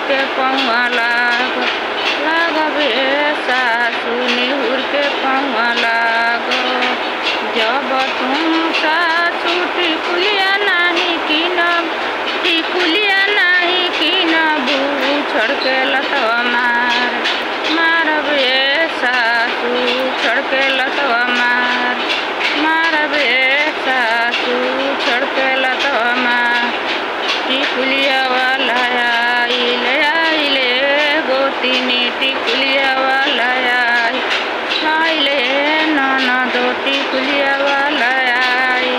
के पौआ लागबे सासू निहुर के पौआ लागो। जब तुम सासू टिकुलिया नहीं कीनब टिकुलिया नहीं कीनबू छोड़ के लतवा मारबे सासू छोड़ के लतवा मारबे सासू छोड़ के लतवा मार। टिकुलिया वाला आइले गोतिनी टिकुलिया वाला आइले ननदो टिकुलिया वाला आई।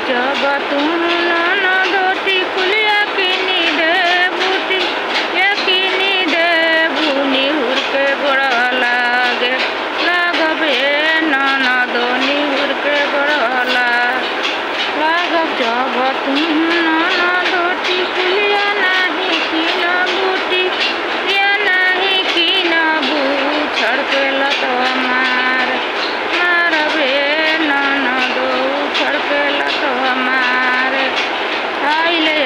जब तुम ननदो टिकुलिया किनी देबू निहुर के गोड़वा लागबे ननदो निहुर के गोड़वा लागब। जब तुम ननदो टिकुलिया नहीं कीनबू टिकुलिया नहीं कीनबू छोड़ के लतवा मारबे ननदो छोड़ के लतवा मारे। आइले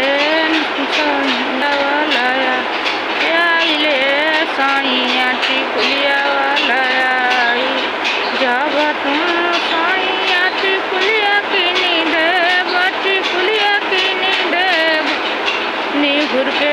साइया टिकुलिया वाला आई। जब तुम साइया टिकुलिया किनी देब निहुर के